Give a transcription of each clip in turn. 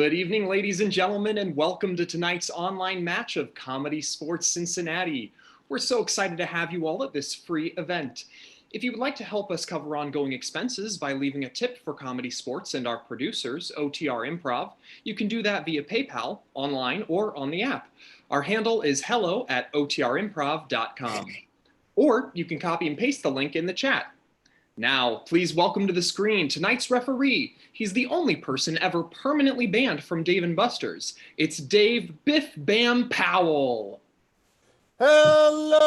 Good evening, ladies and gentlemen, and welcome to tonight's online match of ComedySportz Cincinnati. We're so excited to have you all at this free event. If you would like to help us cover ongoing expenses by leaving a tip for ComedySportz and our producers, OTR Improv, you can do that via PayPal, online, or on the app. Our handle is hello@otrimprov.com. Or you can copy and paste the link in the chat. Now, please welcome to the screen tonight's referee. He's the only person ever permanently banned from Dave & Buster's. It's Dave Biff Bam Powell. Hello,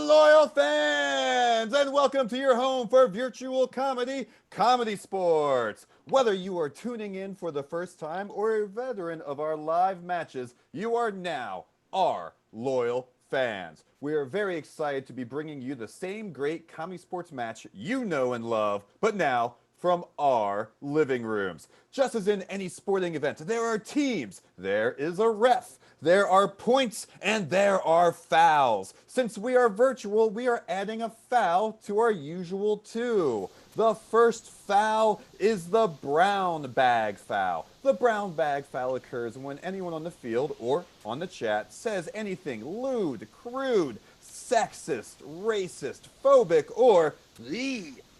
loyal fans, and welcome to your home for virtual comedy, ComedySportz. Whether you are tuning in for the first time or a veteran of our live matches, you are now our loyal fans. We are very excited to be bringing you the same great ComedySportz match you know and love, but now from our living rooms. Just as in any sporting event, there are teams, there is a ref, there are points, and there are fouls. Since we are virtual, we are adding a foul to our usual two. The first foul is the brown bag foul. The brown bag foul occurs when anyone on the field or on the chat says anything lewd, crude, sexist, racist, phobic, or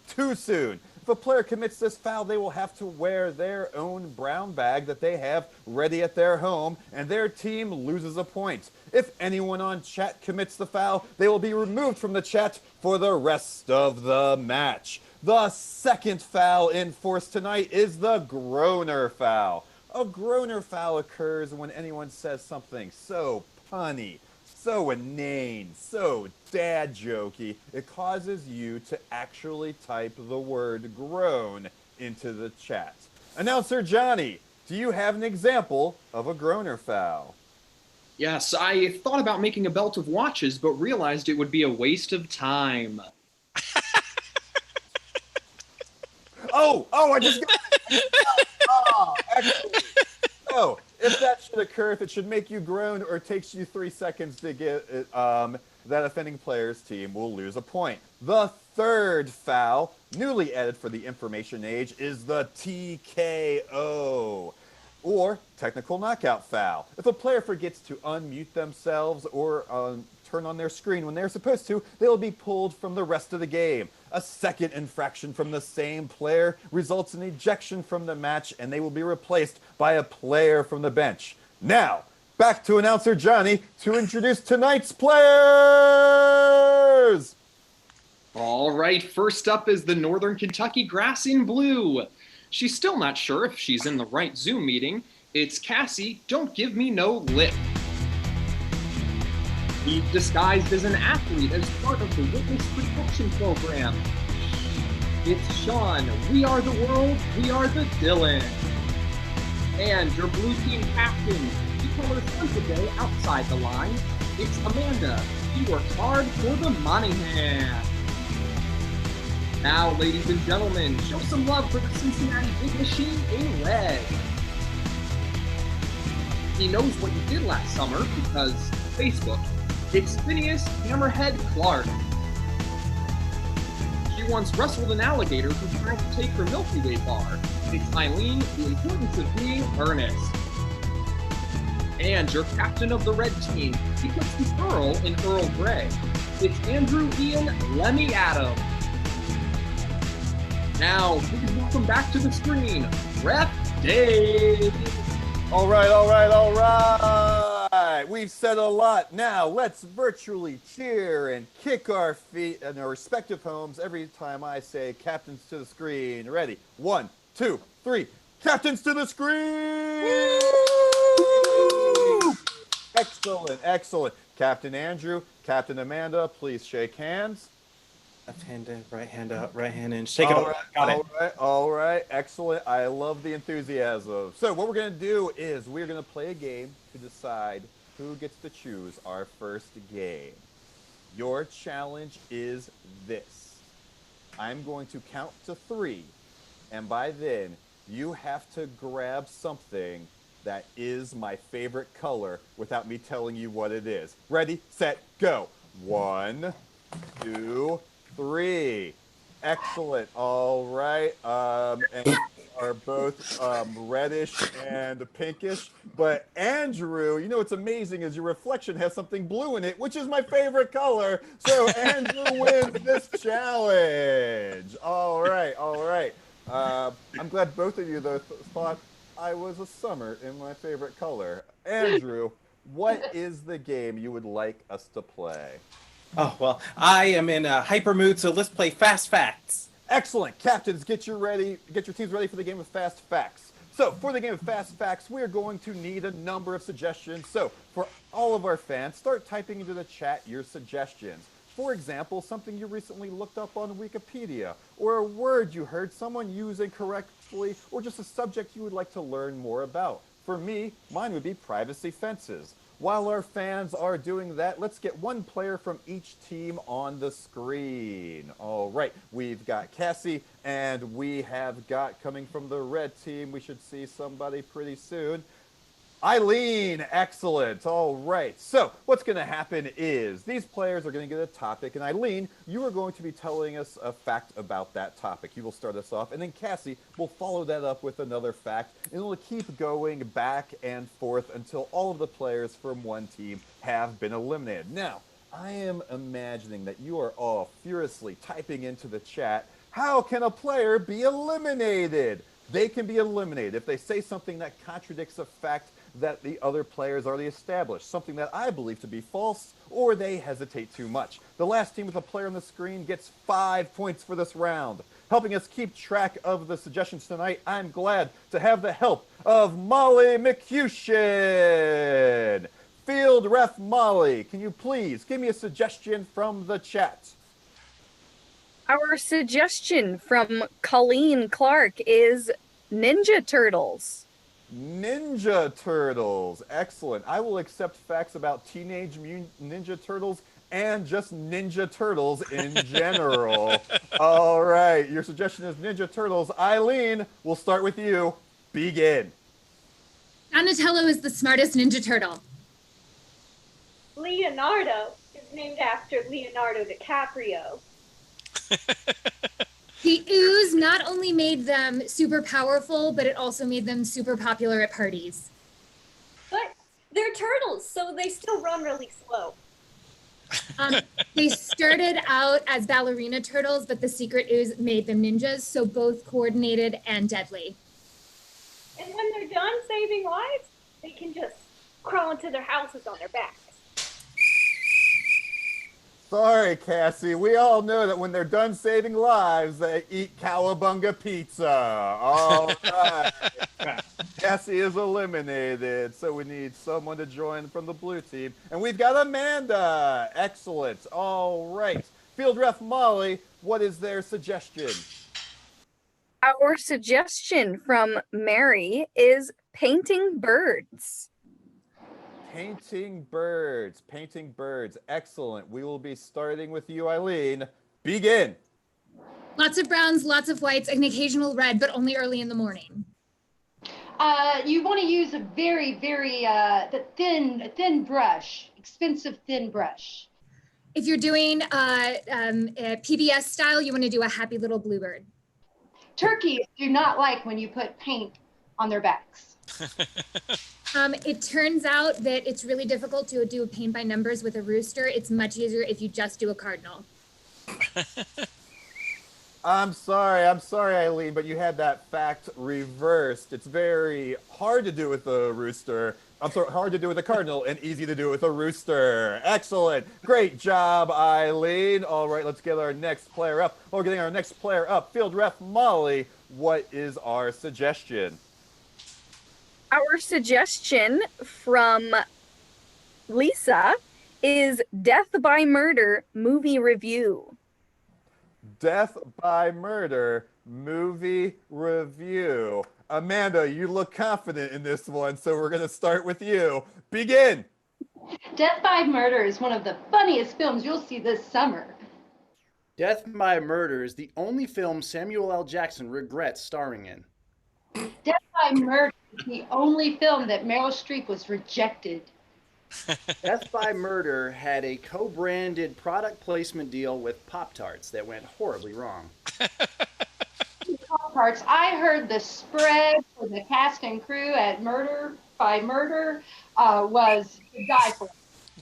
too soon. If a player commits this foul, they will have to wear their own brown bag that they have ready at their home, and their team loses a point. If anyone on chat commits the foul, they will be removed from the chat for the rest of the match. The second foul in force tonight is the groaner foul. A groaner foul occurs when anyone says something so punny, so inane, so dad jokey, it causes you to actually type the word groan into the chat. Announcer Johnny, do you have an example of a groaner foul? Yes, I thought about making a belt of watches, but realized it would be a waste of time. I just got it. Excellent. So, if that should occur, if it should make you groan or it takes you 3 seconds to get it, that offending player's team will lose a point. The third foul, newly added for the information age, is the TKO, or technical knockout foul. If a player forgets to unmute themselves or turn on their screen when they're supposed to, they'll be pulled from the rest of the game. A second infraction from the same player results in ejection from the match, and they will be replaced by a player from the bench. Now, back to announcer Johnny to introduce tonight's players! All right, first up is the Northern Kentucky Grass in Blue. She's still not sure if she's in the right Zoom meeting. It's Cassie, Don't Give Me No Lip. He's disguised as an athlete as part of the Witness Protection Program. It's Sean, We Are the World, We Are the Dylan. And your blue team captain, she colors fun today outside the line. It's Amanda, she works hard for the Monahan. Now, ladies and gentlemen, show some love for the Cincinnati Big Machine in red. He knows what you did last summer because Facebook. It's Phineas Hammerhead Clark. She once wrestled an alligator who tried to take her Milky Way bar. It's Eileen, the importance of being earnest. And your captain of the red team, he puts the Earl in Earl Grey. It's Andrew Ian Lemmy Adams. Now, please welcome back to the screen, Ref Dave. All right. We've said a lot. Now, let's virtually cheer and kick our feet in our respective homes every time I say captains to the screen. Ready? 1, 2, 3. Captains to the screen! Woo! Excellent. Captain Andrew, Captain Amanda, please shake hands. Left hand in, right hand out, right hand in. Shake it up. Got it. All right. Excellent. I love the enthusiasm. So what we're going to do is we're going to play a game to decide who gets to choose our first game. Your challenge is this. I'm going to count to 3, and by then, you have to grab something that is my favorite color without me telling you what it is. Ready, set, go. 1, 2, 3. Excellent. All right. And are both reddish and pinkish. But Andrew, you know what's amazing is your reflection has something blue in it, which is my favorite color. So Andrew wins this challenge. All right, all right. I'm glad both of you though thought I was a summer in my favorite color. Andrew, what is the game you would like us to play? Oh, well, I am in a hyper mood, so let's play Fast Facts. Excellent. Captains, get your teams ready for the game of Fast Facts. So, for the game of Fast Facts, we're going to need a number of suggestions. So, for all of our fans, start typing into the chat your suggestions. For example, something you recently looked up on Wikipedia, or a word you heard someone use incorrectly, or just a subject you would like to learn more about. For me, mine would be privacy fences. While our fans are doing that, let's get one player from each team on the screen. All right, we've got Cassie, and we have got, coming from the red team, we should see somebody pretty soon, Eileen. Excellent. All right. So what's going to happen is these players are going to get a topic, and Eileen, you are going to be telling us a fact about that topic. You will start us off, and then Cassie will follow that up with another fact, and we'll keep going back and forth until all of the players from one team have been eliminated. Now, I am imagining that you are all furiously typing into the chat, how can a player be eliminated? They can be eliminated if they say something that contradicts a fact that the other players already established, something that I believe to be false, or they hesitate too much. The last team with a player on the screen gets 5 points for this round. Helping us keep track of the suggestions tonight, I'm glad to have the help of Molly McCution. Field Ref Molly, can you please give me a suggestion from the chat? Our suggestion from Colleen Clark is Ninja Turtles. Ninja Turtles. Excellent. I will accept facts about Teenage Mutant Ninja Turtles and just Ninja Turtles in general. All right. Your suggestion is Ninja Turtles. Eileen, we'll start with you. Begin. Donatello is the smartest Ninja Turtle. Leonardo is named after Leonardo DiCaprio. The ooze not only made them super powerful, but it also made them super popular at parties. But they're turtles, so they still run really slow. They started out as ballerina turtles, but the secret ooze made them ninjas, so both coordinated and deadly. And when they're done saving lives, they can just crawl into their houses on their backs. Sorry, Cassie. We all know that when they're done saving lives, they eat cowabunga pizza. All right. Cassie is eliminated, so we need someone to join from the blue team. And we've got Amanda. Excellent. All right. Field Ref Molly, what is their suggestion? Our suggestion from Mary is painting birds. Painting birds. Painting birds. Excellent. We will be starting with you, Eileen. Begin. Lots of browns, lots of whites, an occasional red, but only early in the morning. You want to use a very, very thin brush, expensive thin brush. If you're doing a PBS style, you want to do a happy little bluebird. Turkeys do not like when you put paint on their backs. It turns out that it's really difficult to do a paint by numbers with a rooster. It's much easier if you just do a cardinal. I'm sorry, Eileen, but you had that fact reversed. It's very hard to do with a rooster. I'm sorry, hard to do with a cardinal and easy to do with a rooster. Excellent. Great job, Eileen. All right, let's get our next player up. While we're getting our next player up, Field Ref Molly, what is our suggestion? Our suggestion from Lisa is Death by Murder movie review. Death by Murder movie review. Amanda, you look confident in this one, so we're going to start with you. Begin. Death by Murder is one of the funniest films you'll see this summer. Death by Murder is the only film Samuel L. Jackson regrets starring in. Death by Murder is the only film that Meryl Streep was rejected. Death by Murder had a co-branded product placement deal with Pop-Tarts that went horribly wrong. Pop-Tarts. I heard the spread for the cast and crew at Murder by Murder was to die for.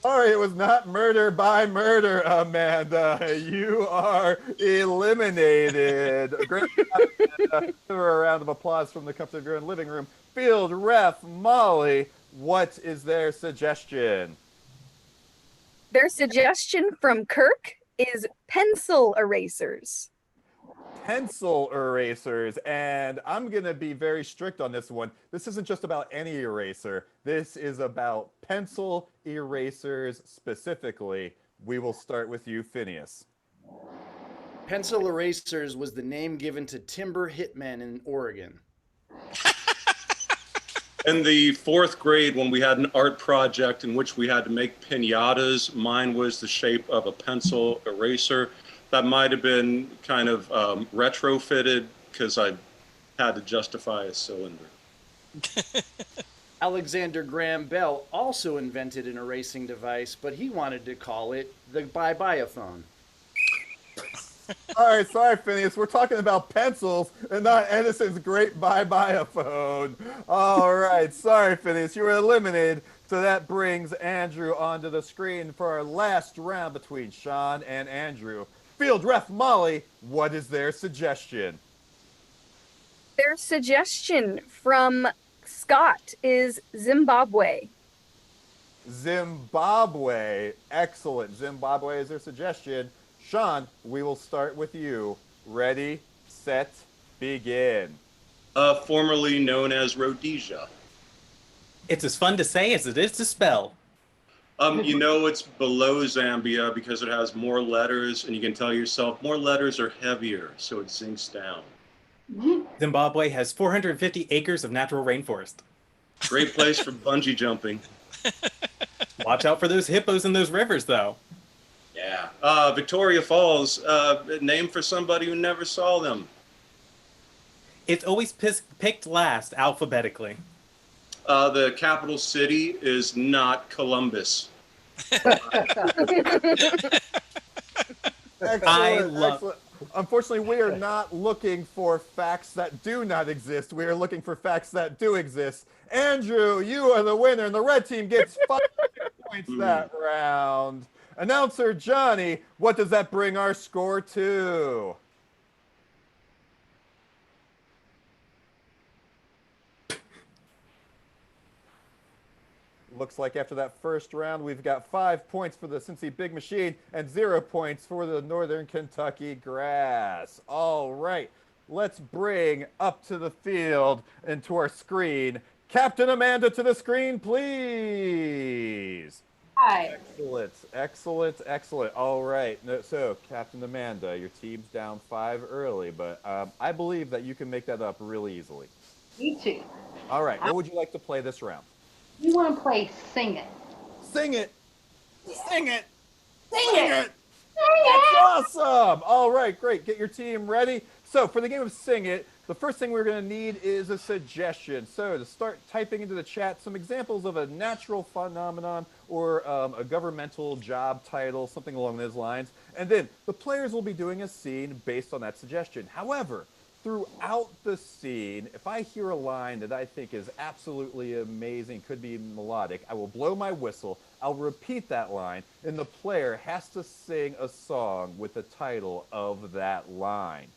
Sorry, it was not murder by murder, Amanda. You are eliminated. Great job, Amanda. Give her a round of applause from the comfort of your own living room. Field ref Molly, what is their suggestion? Their suggestion from Kirk is pencil erasers. Pencil erasers, and I'm gonna be very strict on this one. This isn't just about any eraser. This is about pencil erasers specifically. We will start with you, Phineas. Pencil erasers was the name given to timber hitmen in Oregon. In the 4th grade, when we had an art project in which we had to make piñatas, mine was the shape of a pencil eraser. That might have been kind of retrofitted because I had to justify a cylinder. Alexander Graham Bell also invented an erasing device, but he wanted to call it the bye-bye-a-phone. All right, sorry, Phineas. We're talking about pencils and not Edison's great bye-bye-a-phone. All right, sorry, Phineas. You were eliminated. So that brings Andrew onto the screen for our last round between Sean and Andrew. Field ref Molly, what is their suggestion? Their suggestion from Scott is Zimbabwe. Zimbabwe. Excellent. Zimbabwe is their suggestion. Sean, we will start with you. Ready, set, begin. Formerly known as Rhodesia. It's as fun to say as it is to spell. You know it's below Zambia because it has more letters, and you can tell yourself more letters are heavier, so it sinks down. Zimbabwe has 450 acres of natural rainforest. Great place for bungee jumping. Watch out for those hippos in those rivers, though. Yeah. Victoria Falls, named for somebody who never saw them. It's always picked last alphabetically. The capital city is not Columbus. Excellent. Unfortunately, we are not looking for facts that do not exist. We are looking for facts that do exist. Andrew, you are the winner, and the red team gets 5 points that round. Announcer Johnny, what does that bring our score to? Looks like after that first round, we've got 5 points for the Cincy Big Machine and 0 points for the Northern Kentucky Grass. All right, let's bring up to the field and to our screen. Captain Amanda to the screen, please. Hi. Excellent, excellent, excellent. All right, so Captain Amanda, your team's down 5 early, but I believe that you can make that up really easily. Me too. All right, what would you like to play this round? You want to play Sing It. Sing it. Sing it. Sing Sing it. it. That's awesome. All right, great. Get your team ready. So for the game of Sing It, the first thing we're going to need is a suggestion. So to start typing into the chat some examples of a natural phenomenon or a governmental job title, something along those lines. And then the players will be doing a scene based on that suggestion. However, throughout the scene, if I hear a line that I think is absolutely amazing, could be melodic, I will blow my whistle, I'll repeat that line, and the player has to sing a song with the title of that line.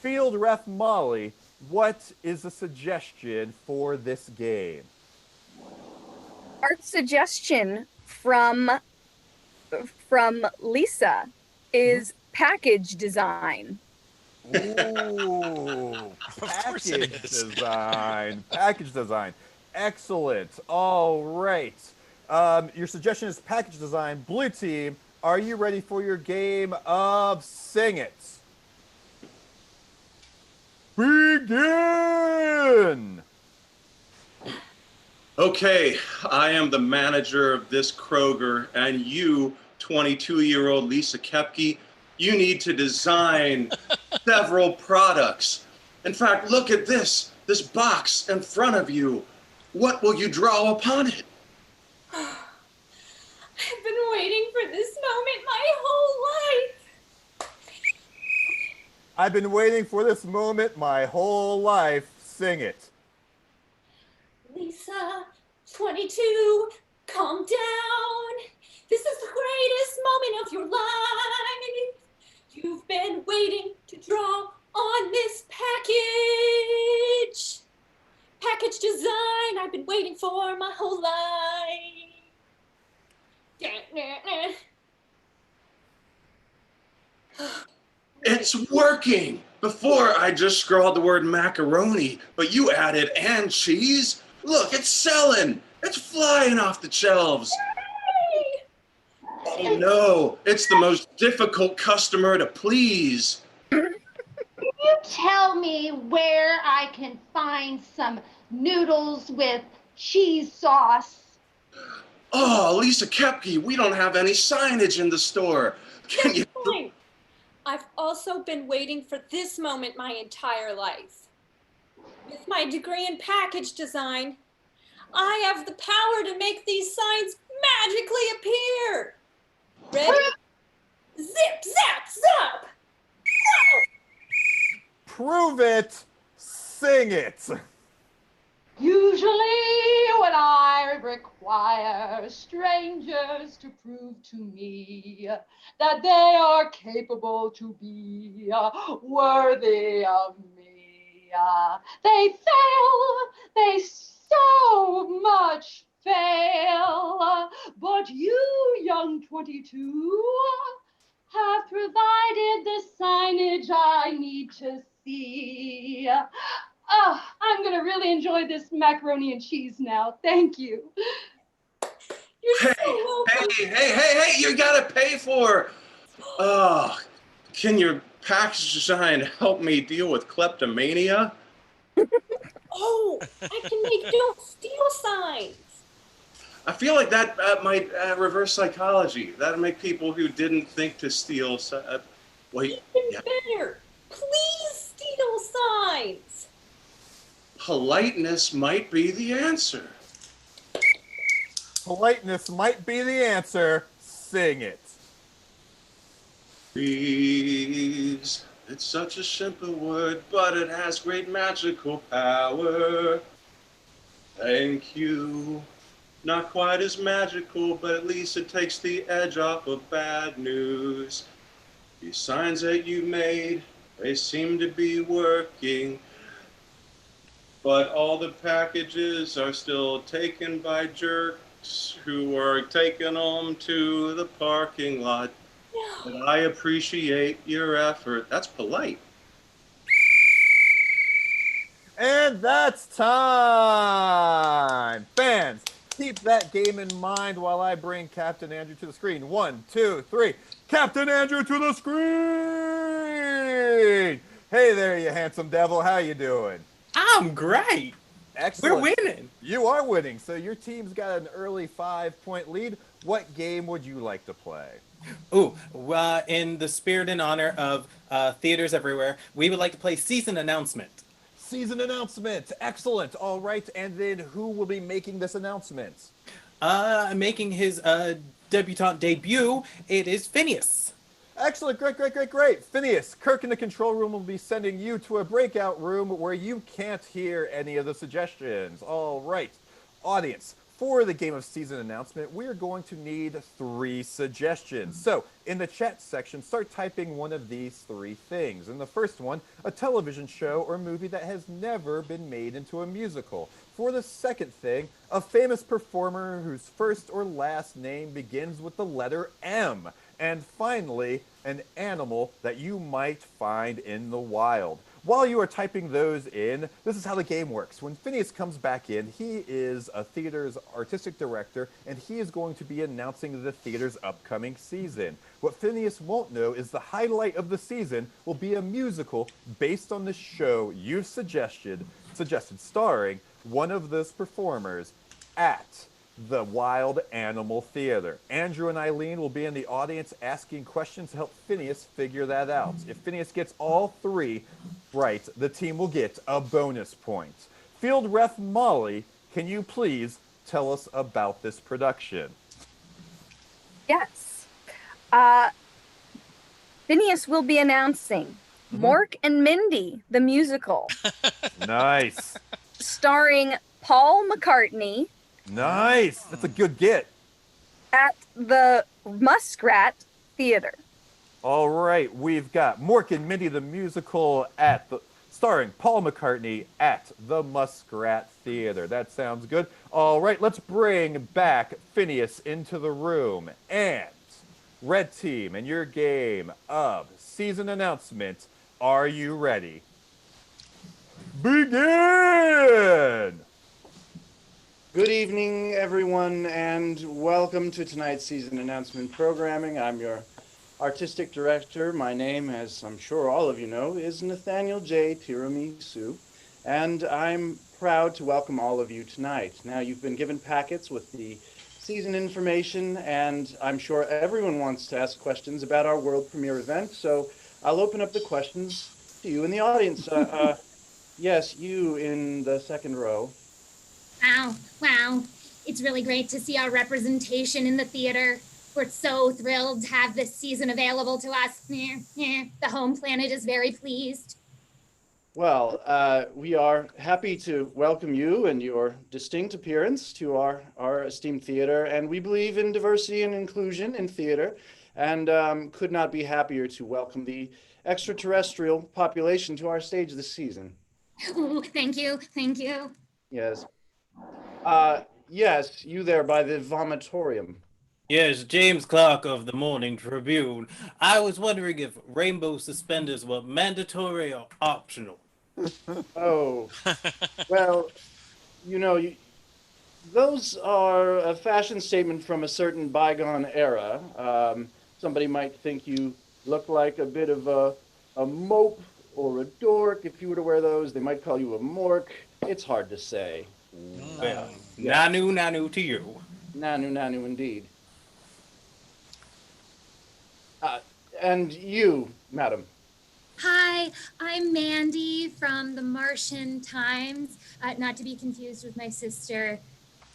Field ref Molly, what is the suggestion for this game? Our suggestion from Lisa is package design. Ooh, package design. Package design. Excellent. All right. Your suggestion is package design. Blue team, are you ready for your game of Sing It? Begin! Okay, I am the manager of this Kroger, and you, 22-year-old Lisa Kepke, you need to design several products. In fact, look at this box in front of you. What will you draw upon it? I've been waiting for this moment my whole life. I've been waiting for this moment my whole life. Sing it. Lisa, 22, calm down. This is the greatest moment of your life. You've been waiting to draw on this package. Package design I've been waiting for my whole life. It's working! Before I just scrawled the word macaroni, but you added and cheese. Look, it's selling! It's flying off the shelves. Oh no, it's the most difficult customer to please. Can you tell me where I can find some noodles with cheese sauce? Oh, Lisa Kepke, we don't have any signage in the store. Can you? Fine. I've also been waiting for this moment my entire life. With my degree in package design, I have the power to make these signs magically appear. Ready? Zip, zap, zap! Prove it. Sing it. Usually when I require strangers to prove to me that they are capable to be worthy of me, they fail, they so much fail. But you, young 22, have provided the signage I need to see. Oh, I'm going to really enjoy this macaroni and cheese now. Thank you. You're so welcome. Hey, you gotta pay for. Oh, can your package design help me deal with kleptomania? Oh, I can make don't steal signs. I feel like that might reverse psychology. That'd make people who didn't think to steal. Wait, Even yeah. better. Please steal signs. Politeness might be the answer. Politeness might be the answer. Sing it. Please. It's such a simple word, but it has great magical power. Thank you. Not quite as magical, but at least it takes the edge off of bad news. These signs that you made, they seem to be working. But all the packages are still taken by jerks who are taking them to the parking lot. But I appreciate your effort. That's polite. And that's time. Fans, keep that game in mind while I bring Captain Andrew to the screen. 1, 2, 3. Captain Andrew to the screen. Hey there, you handsome devil. How you doing? I'm great. Excellent. We're winning. You are winning. So your team's got an early 5-point lead. What game would you like to play? Ooh, in the spirit and honor of theaters everywhere, we would like to play Season Announcement. Season announcement. Excellent. All right. And then who will be making this announcement? Making his debutante debut, it is Phineas. Excellent. Great. Phineas, Kirk in the control room will be sending you to a breakout room where you can't hear any of the suggestions. All right. Audience, for the game of season announcement, we're going to need 3 suggestions. So, in the chat section, start typing one of these 3 things. And the first one, a television show or movie that has never been made into a musical. For the second thing, a famous performer whose first or last name begins with the letter M. And finally, an animal that you might find in the wild. While you are typing those in, this is how the game works. When Phineas comes back in, he is a theater's artistic director, and he is going to be announcing the theater's upcoming season. What Phineas won't know is the highlight of the season will be a musical based on the show you've suggested starring one of those performers at the Wild Animal Theater. Andrew and Eileen will be in the audience asking questions to help Phineas figure that out. If Phineas gets all 3 right, the team will get a bonus point. Field Ref Molly, can you please tell us about this production? Yes. Phineas will be announcing Mork and Mindy, the musical, Nice. starring Paul McCartney Nice. That's a good get. at the Muskrat Theater. All right, we've got Mork and Mindy the musical starring Paul McCartney at the Muskrat Theater. That sounds good. All right, let's bring back Phineas into the room. And Red Team, and your game of season announcement. Are you ready? Begin! Good evening, everyone, and welcome to tonight's season announcement programming. I'm your artistic director. My name, as I'm sure all of you know, is Nathaniel J. Tiramisu, and I'm proud to welcome all of you tonight. Now, you've been given packets with the season information, and I'm sure everyone wants to ask questions about our world premiere event, so I'll open up the questions to you in the audience. Yes, you in the second row. Wow. It's really great to see our representation in the theater. We're so thrilled to have this season available to us. The home planet is very pleased. Well, we are happy to welcome you and your distinct appearance to our esteemed theater, and we believe in diversity and inclusion in theater, and could not be happier to welcome the extraterrestrial population to our stage this season. Ooh, thank you. Yes. Yes, you there by the vomitorium. Yes, James Clark of the Morning Tribune. I was wondering if rainbow suspenders were mandatory or optional. Oh, well, those are a fashion statement from a certain bygone era. Somebody might think you look like a bit of a mope or a dork if you were to wear those. They might call you a mork. It's hard to say. Well, yeah. nanu to you. Nanu indeed. And you, madam. Hi, I'm Mandy from the Martian Times. Not to be confused with my sister,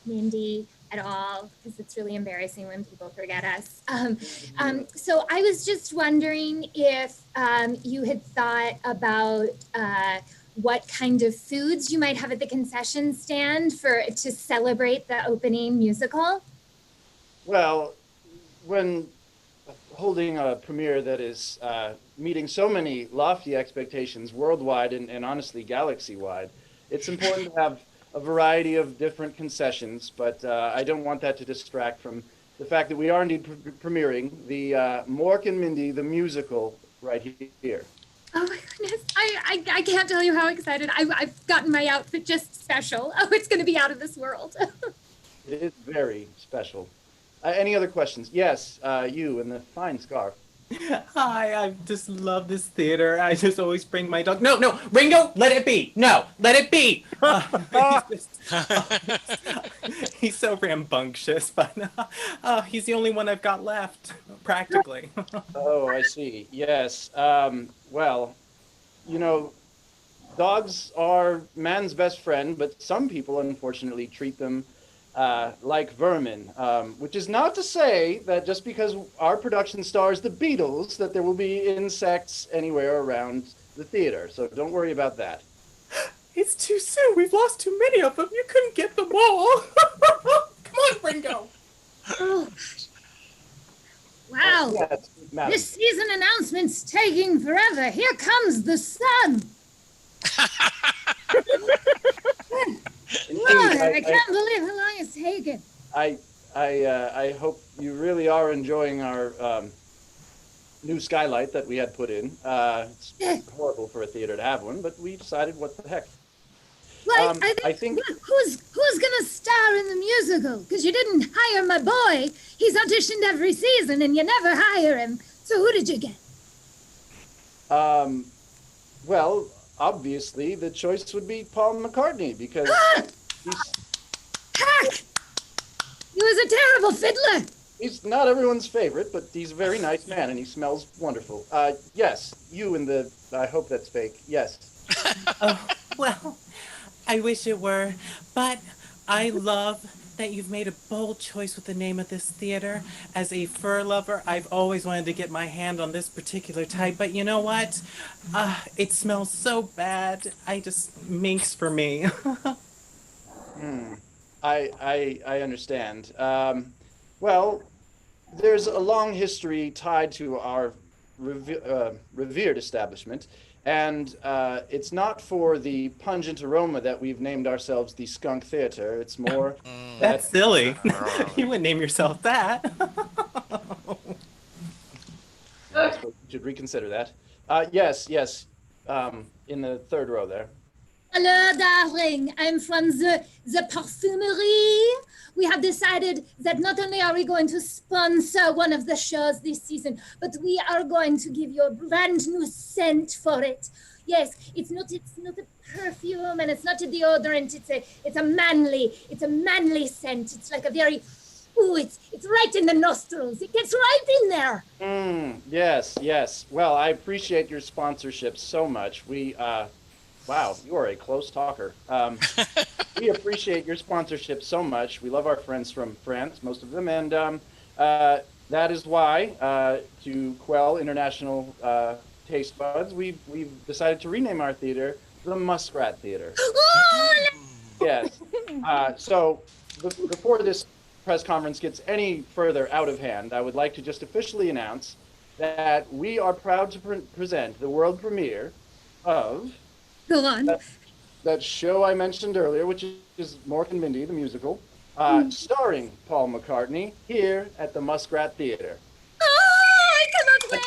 Mindy, at all, because it's really embarrassing when people forget us. So I was just wondering if you had thought about what kind of foods you might have at the concession stand to celebrate the opening musical. Well, when holding a premiere that is meeting so many lofty expectations worldwide and honestly galaxy-wide, it's important to have a variety of different concessions, but I don't want that to distract from the fact that we are indeed premiering the Mork and Mindy, the musical, right here. Oh my goodness, I can't tell you how excited. I've gotten my outfit just special. Oh, it's going to be out of this world. It is very special. Any other questions? Yes, you in the fine scarf. Hi, I just love this theater. I just always bring my dog. No, Ringo, let it be. No, let it be. He's so rambunctious, but he's the only one I've got left, practically. Oh, I see. Yes. Well, dogs are man's best friend, but some people unfortunately treat them like vermin, which is not to say that just because our production stars the Beatles, that there will be insects anywhere around the theater. So don't worry about that. It's too soon. We've lost too many of them. You couldn't get them all. Come on, Ringo. Oh, gosh. Wow. Yes, madam. This season announcement's taking forever. Here comes the sun. Lord, I can't believe how long it's taken. I hope you really are enjoying our new skylight that we had put in. It's horrible for a theater to have one, but we decided, what the heck. Well, I think who's gonna star in the musical? Because you didn't hire my boy. He's auditioned every season, and you never hire him. So who did you get? Well, obviously the choice would be Paul McCartney, because Heck! He was a terrible fiddler. He's not everyone's favorite, but he's a very nice man, and he smells wonderful. Yes, you in the, I hope that's fake, yes. Oh, well, I wish it were, but I love that you've made a bold choice with the name of this theater. As a fur lover, I've always wanted to get my hand on this particular type, but you know what? It smells so bad. I just minks for me. I understand. Well, there's a long history tied to our revered establishment, and it's not for the pungent aroma that we've named ourselves the Skunk Theater. It's more That's silly. You wouldn't name yourself that. I suppose we should reconsider that. Yes, in the third row there. Hello, darling. I'm from the perfumery. We have decided that not only are we going to sponsor one of the shows this season, but we are going to give you a brand new scent for it. Yes, it's not a perfume and it's not a deodorant. It's a manly scent. It's like a very it's right in the nostrils. It gets right in there. Yes. Well, I appreciate your sponsorship so much. Wow, you are a close talker. We appreciate your sponsorship so much. We love our friends from France, most of them, and that is why, to quell international taste buds, we've decided to rename our theater the Muskrat Theater. Yes. So before this press conference gets any further out of hand, I would like to just officially announce that we are proud to present the world premiere of Go on. That show I mentioned earlier, which is Mork and Mindy, the musical, starring Paul McCartney here at the Muskrat Theater. I cannot wait.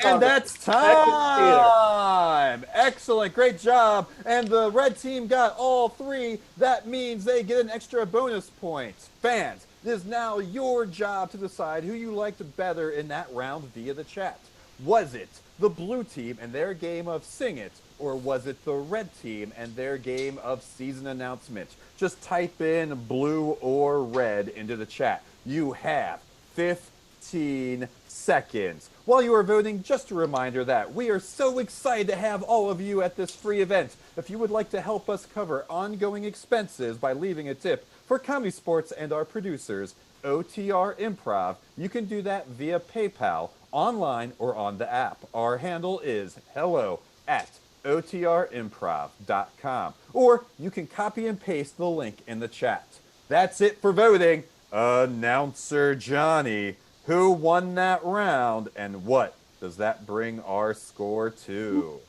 And that's time! Excellent, great job. And the red team got all three. That means they get an extra bonus point. Fans, it is now your job to decide who you liked better in that round via the chat. Was it the blue team and their game of Sing It, or was it the red team and their game of season announcement? Just type in blue or red into the chat. You have 15 seconds. While you are voting, just a reminder that we are so excited to have all of you at this free event. If you would like to help us cover ongoing expenses by leaving a tip for ComedySportz and our producers, OTR Improv, you can do that via PayPal, online, or on the app. Our handle is hello@otrimprov.com. Or you can copy and paste the link in the chat. That's it for voting. Announcer Johnny, who won that round, and what does that bring our score to?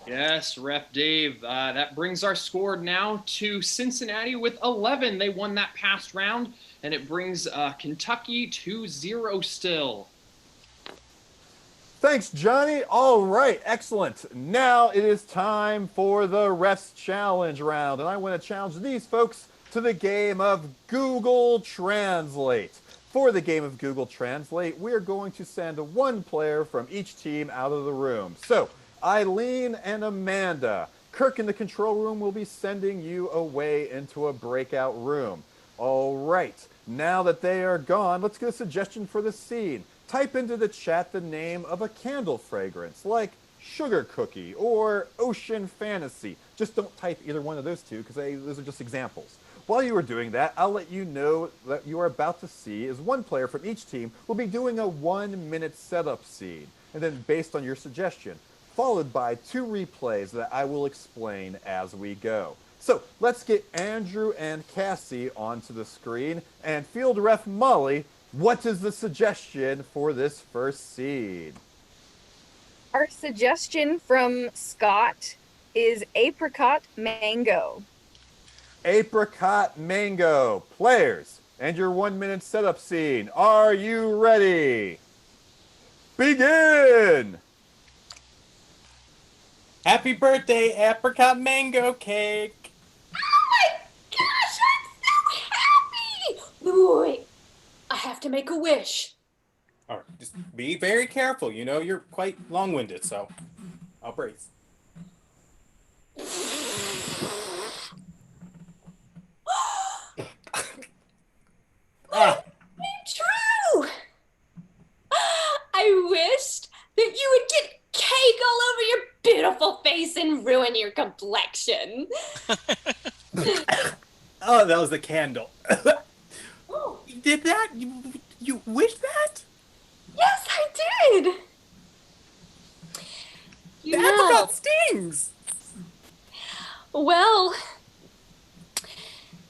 Yes, Ref Dave. That brings our score now to Cincinnati with 11. They won that past round, and it brings Kentucky 2-0 still. Thanks, Johnny. All right, excellent. Now it is time for the Refs Challenge round, and I want to challenge these folks to the game of Google Translate. For the game of Google Translate, we are going to send one player from each team out of the room. So, Eileen and Amanda, Kirk in the control room will be sending you away into a breakout room. All right, now that they are gone, let's get a suggestion for the scene. Type into the chat the name of a candle fragrance, like Sugar Cookie or Ocean Fantasy. Just don't type either one of those two, because those are just examples. While you are doing that, I'll let you know that you are about to see is one player from each team will be doing a 1-minute setup scene, and then based on your suggestion, followed by 2 replays that I will explain as we go. So let's get Andrew and Cassie onto the screen, and field ref Molly, what is the suggestion for this first scene? Our suggestion from Scott is apricot mango. Apricot mango. Players, and your 1-minute setup scene. Are you ready? Begin! Happy birthday, apricot mango cake! Oh my gosh, I'm so happy! Wait. I have to make a wish. All right, just be very careful. You know, you're quite long-winded, so I'll brace. True! I wished that you would get cake all over your beautiful face and ruin your complexion. Oh, that was the candle. Oh, You did that? You wished that? yes, I did. You The know, apricot stings! well,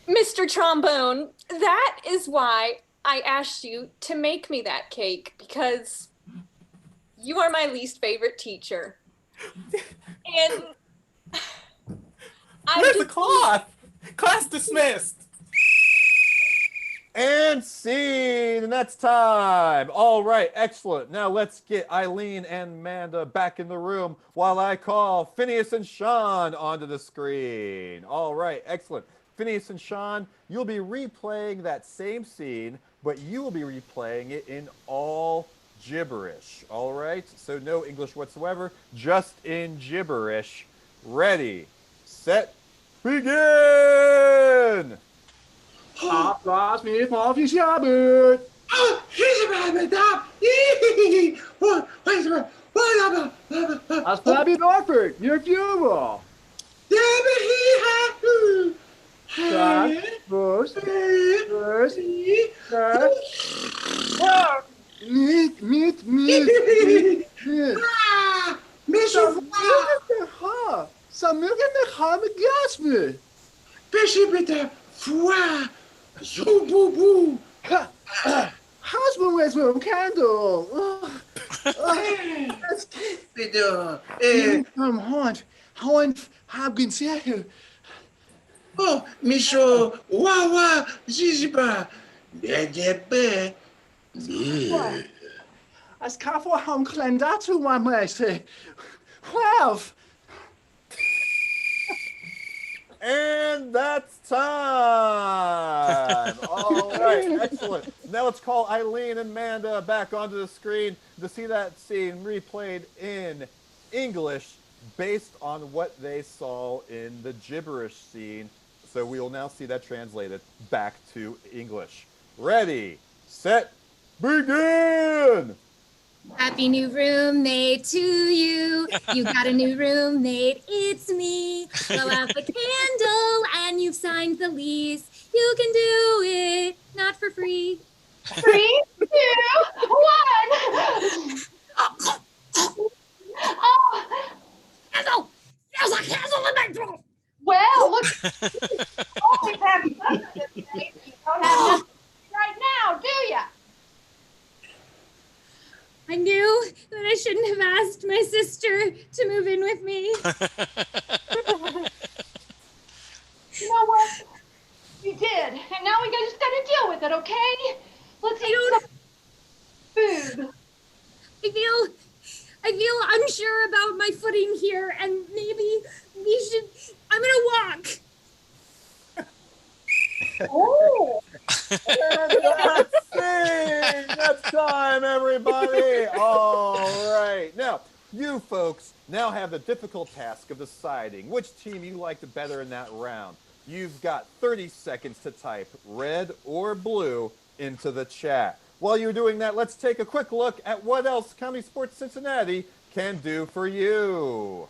Mr. Trombone, that is why I asked you to make me that cake, because you are my least favorite teacher. And Where's the cloth? Class dismissed. And scene, and that's time. All right, excellent. Now let's get Eileen and Amanda back in the room while I call Phineas and Sean onto the screen. All right, excellent. Phineas and Sean, you'll be replaying that same scene, but you will be replaying it in all gibberish. All right, so no English whatsoever, just in gibberish. Ready, set, begin! Applaus mir vor die Schabe. As Fabi Norfolk, your funeral. First. Meet. Samilke me gaan met gasme. Bitte, bitte, foie, so boo boo. Husband with a candle. Bitte, Am Hund. Haben sehr. oh, Micho, wawa, ziziba, debe. As kafo ham klendatu my mercy. 12. And that's time. All right, excellent. Now let's call Eileen and Amanda back onto the screen to see that scene replayed in English based on what they saw in the gibberish scene. So we will now see that translated back to English. Ready, set, begin! Happy new roommate to you. You got a new roommate, it's me. Blow out the candle and you've signed the lease. You can do it, not for free. 3, 2, 1. Oh, Candle! There's a candle in my throat! well, look. Always have something to say. You don't have nothing right now, do ya? I knew that I shouldn't have asked my sister to move in with me. You know what? You did, and now we just gotta deal with it, okay? Let's eat some food. I feel unsure about my footing here, and maybe I'm gonna walk. Oh, That's time, everybody. All right. Now, you folks now have the difficult task of deciding which team you liked better in that round. You've got 30 seconds to type red or blue into the chat. While you're doing that, let's take a quick look at what else ComedySportz Cincinnati can do for you.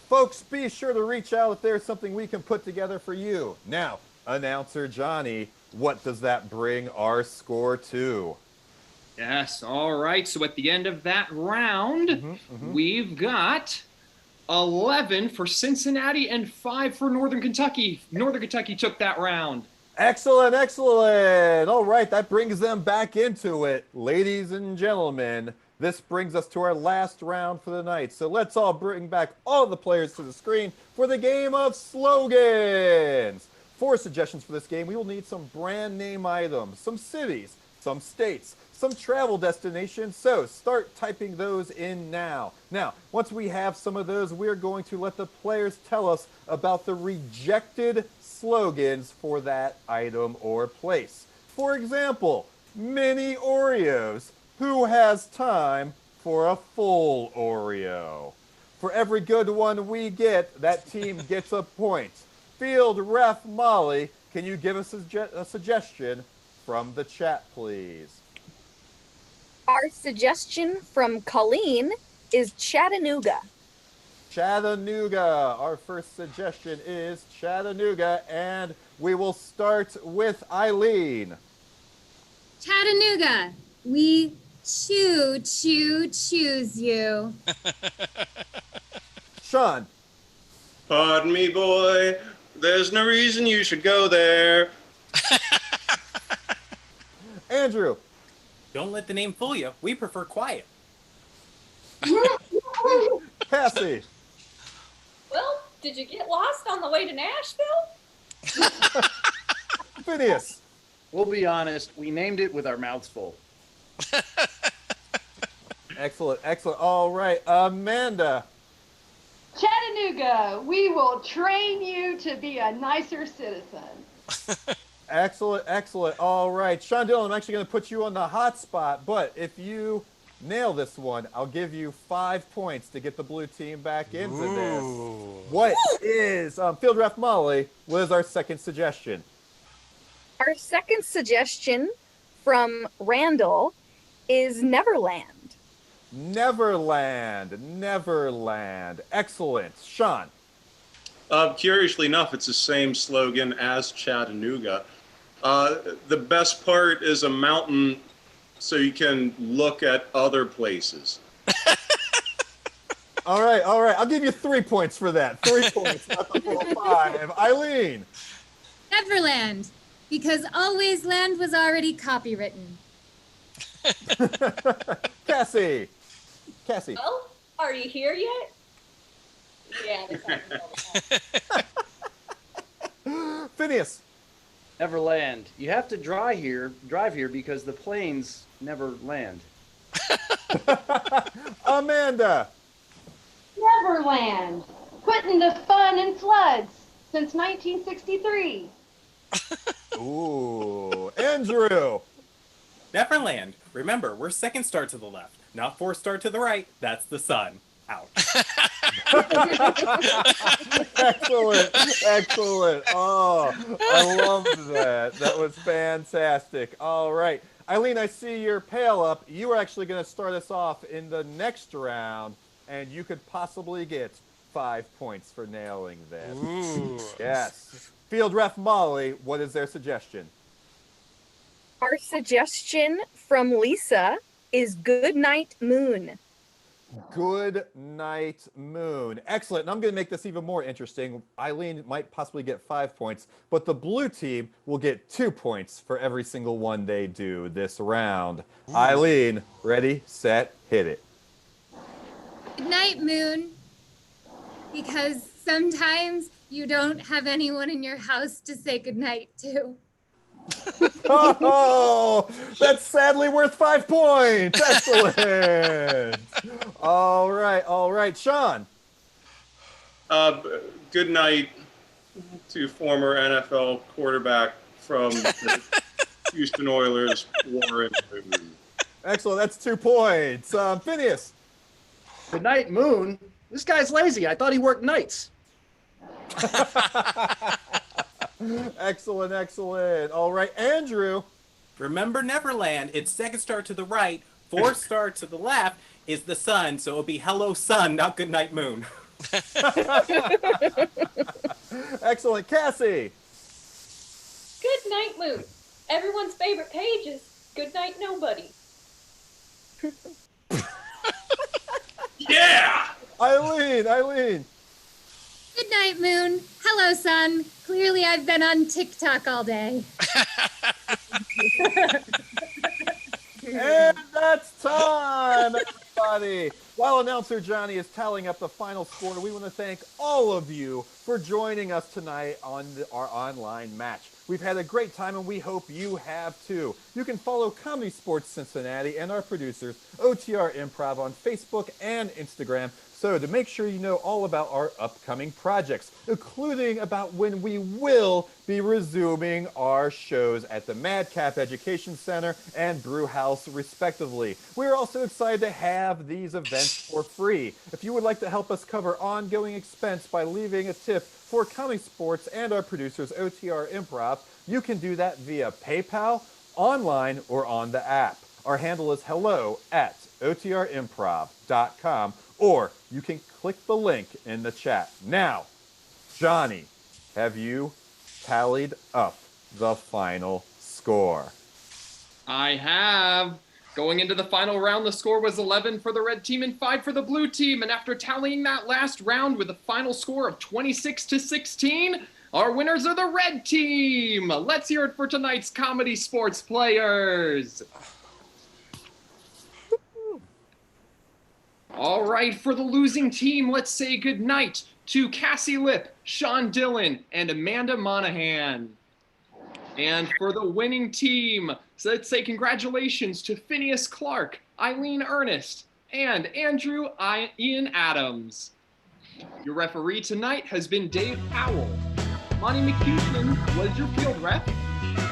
Folks, be sure to reach out if there's something we can put together for you. Now, announcer Johnny, what does that bring our score to? Yes, all right. So at the end of that round, we've got 11 for Cincinnati and 5 for Northern Kentucky. Northern Kentucky took that round. Excellent, excellent. All right, that brings them back into it. Ladies and gentlemen, this brings us to our last round for the night. So let's all bring back all the players to the screen for the game of slogans. For suggestions for this game, we will need some brand name items, some cities, some states, some travel destinations. So start typing those in now. Now, once we have some of those, we're going to let the players tell us about the rejected slogans for that item or place. For example, mini Oreos. Who has time for a full Oreo? For every good one we get, that team gets a point. Field Ref Molly, can you give us a suggestion from the chat, please? Our suggestion from Colleen is Chattanooga. Chattanooga. Our first suggestion is Chattanooga, and we will start with Eileen. Chattanooga, we choose you. Sean. Pardon me, boy. There's no reason you should go there. Andrew. Don't let the name fool you. We prefer quiet. Cassie. Well, did you get lost on the way to Nashville? Phineas. We'll be honest, we named it with our mouths full. Excellent, excellent. All right, Amanda. Chattanooga, we will train you to be a nicer citizen. Excellent, excellent. All right, Sean Dillon, I'm actually going to put you on the hot spot, but if you nail this one, I'll give you 5 points to get the blue team back into this. What is, Field Ref Molly, what is our second suggestion? Our second suggestion from Randall is Neverland. Neverland. Excellent. Sean. Curiously enough, it's the same slogan as Chattanooga. The best part is a mountain so you can look at other places. All right. I'll give you 3 points for that. 3 points, not the full 5. Eileen. Neverland, because Always Land was already copywritten. Cassie. Well, are you here yet? Yeah, this happens all the time. Phineas. Neverland. You have to drive here because the planes never land. Amanda. Neverland, putting the fun in floods since 1963. Ooh. Andrew. Neverland. Remember, we're second star to the left, not fourth star to the right. That's the sun. Out. Excellent. Oh, I love that. That was fantastic. All right. Eileen, I see your pail up. You are actually going to start us off in the next round, and you could possibly get 5 points for nailing this. Ooh. Yes. Field Ref Molly, what is their suggestion? Our suggestion from Lisa is Goodnight Moon. Good Night Moon. Excellent. And I'm going to make this even more interesting. Eileen might possibly get 5 points, but the blue team will get 2 points for every single one they do this round. Eileen, ready, set, hit it. Good night, Moon, because sometimes you don't have anyone in your house to say goodnight to. Oh, that's sadly worth 5 points. Excellent. All right. Sean. Good night to former NFL quarterback from the Houston Oilers, Warren Moon. Excellent. That's 2 points. Phineas. Good night, Moon. This guy's lazy. I thought he worked nights. Excellent. All right, Andrew. Remember Neverland. It's second star to the right, fourth star to the left is the sun. So it'll be hello sun, not good night moon. Excellent. Cassie. Good night, Moon. Everyone's favorite page is Good Night Nobody. Yeah! Eileen. Good night, Moon. Hello, sun. Clearly I've been on TikTok all day. And that's time, everybody. While announcer Johnny is tallying up the final score, we want to thank all of you for joining us tonight on our online match. We've had a great time, and we hope you have too. You can follow ComedySportz Cincinnati and our producers, OTR Improv, on Facebook and Instagram, So to make sure you know all about our upcoming projects, including about when we will be resuming our shows at the Madcap Education Center and Brew House, respectively. We're also excited to have these events for free. If you would like to help us cover ongoing expense by leaving a tip for ComedySportz and our producers, OTR Improv, you can do that via PayPal, online, or on the app. Our handle is hello@otrimprov.com, or you can click the link in the chat. Now, Johnny, have you tallied up the final score? I have. Going into the final round, the score was 11 for the red team and 5 for the blue team. And after tallying that last round with a final score of 26-16, our winners are the red team. Let's hear it for tonight's Comedy Sports players. All right, for the losing team, let's say goodnight to Cassie Lipp, Sean Dillon, and Amanda Monahan. And for the winning team, so let's say congratulations to Phineas Clark, Eileen Ernest, and Andrew Ian Adams. Your referee tonight has been Dave Powell. Monty McCusion was your field rep.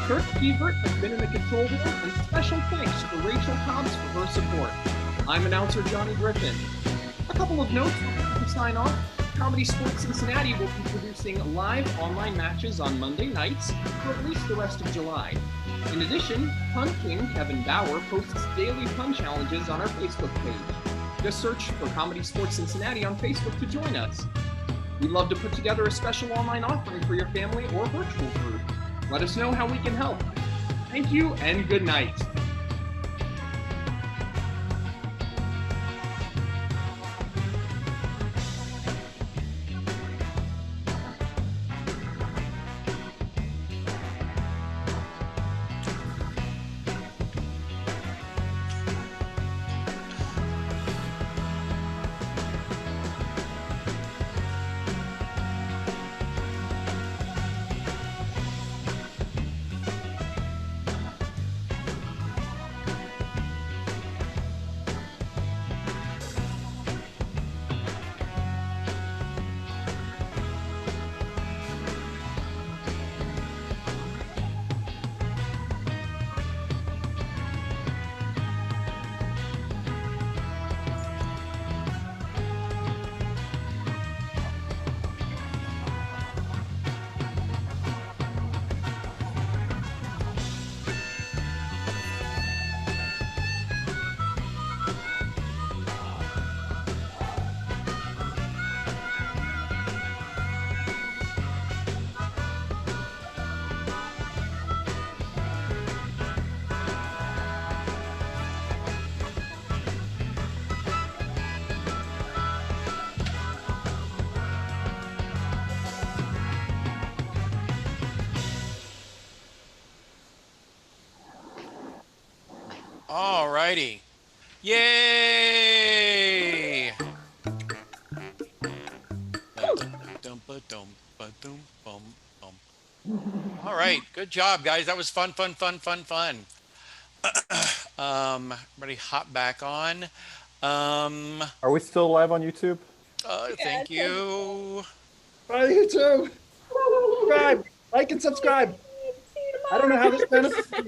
Kurt Ebert has been in the control room, and special thanks to Rachel Cobbs for her support. I'm announcer Johnny Griffin. A couple of notes before we sign off. ComedySportz Cincinnati will be producing live online matches on Monday nights for at least the rest of July. In addition, Pun King Kevin Bauer posts daily pun challenges on our Facebook page. Just search for ComedySportz Cincinnati on Facebook to join us. We'd love to put together a special online offering for your family or virtual group. Let us know how we can help. Thank you and good night. All righty. Yay! All right, good job, guys. That was fun. Ready, hop back on. Are we still live on YouTube? Thank you. Bye, YouTube. Subscribe, like and subscribe. I don't know how this benefits you.